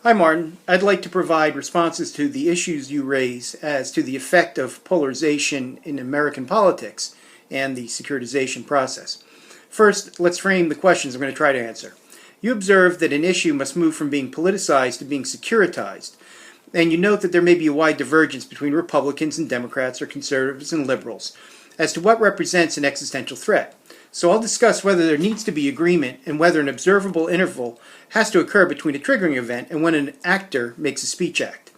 Hi Martin, I'd like to provide responses to the issues you raise as to the effect of polarization in American politics and the securitization process. First, let's frame the questions I'm going to try to answer. You observe that an issue must move from being politicized to being securitized, and you note that there may be a wide divergence between Republicans and Democrats or conservatives and liberals as to what represents an existential threat. So I'll discuss whether there needs to be agreement and whether an observable interval has to occur between a triggering event and when an actor makes a speech act.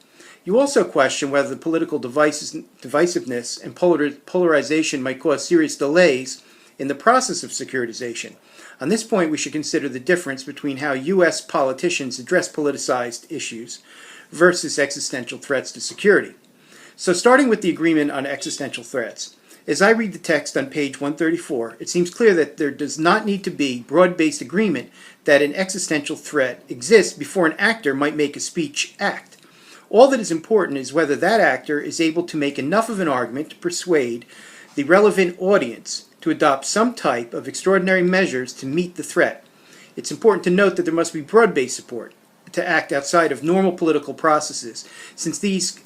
You also question whether the political divisiveness and polarization might cause serious delays in the process of securitization. On this point, we should consider the difference between how U.S. politicians address politicized issues versus existential threats to security. So starting with the agreement on existential threats. As I read the text on page 134, it seems clear that there does not need to be broad-based agreement that an existential threat exists before an actor might make a speech act. All that is important is whether that actor is able to make enough of an argument to persuade the relevant audience to adopt some type of extraordinary measures to meet the threat. It's important to note that there must be broad-based support to act outside of normal political processes, since these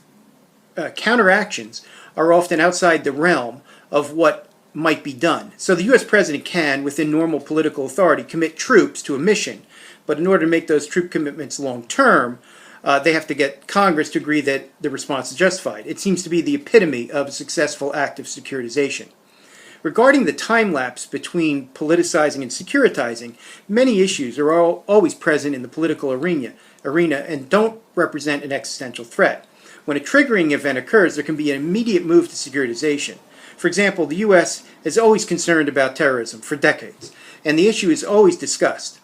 counteractions are often outside the realm of what might be done. So the U.S. president can, within normal political authority, commit troops to a mission, but in order to make those troop commitments long-term, they have to get Congress to agree that the response is justified. It seems to be the epitome of a successful act of securitization. Regarding the time lapse between politicizing and securitizing, many issues are always present in the political arena and don't represent an existential threat. When a triggering event occurs, there can be an immediate move to securitization. For example, the U.S. is always concerned about terrorism for decades, and the issue is always discussed.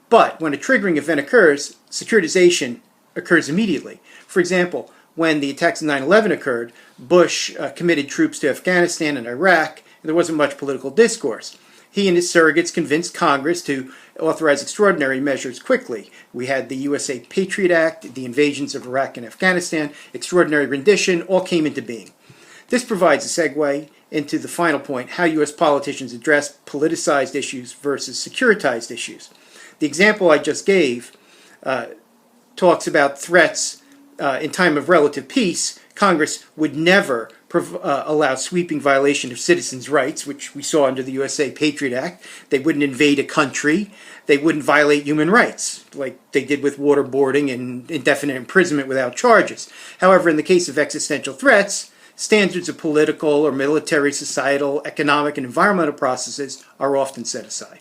But when a triggering event occurs, securitization occurs immediately. For example, when the attacks of 9/11 occurred, Bush committed troops to Afghanistan and Iraq, and there wasn't much political discourse. He and his surrogates convinced Congress to authorize extraordinary measures quickly. We had the USA Patriot Act, the invasions of Iraq and Afghanistan, extraordinary rendition, all came into being. This provides a segue into the final point, how U.S. politicians address politicized issues versus securitized issues. The example I just gave talks about threats in time of relative peace. Congress would never allow sweeping violation of citizens' rights, which we saw under the USA Patriot Act. They wouldn't invade a country. They wouldn't violate human rights, like they did with waterboarding and indefinite imprisonment without charges. However, in the case of existential threats, standards of political or military, societal, economic, and environmental processes are often set aside.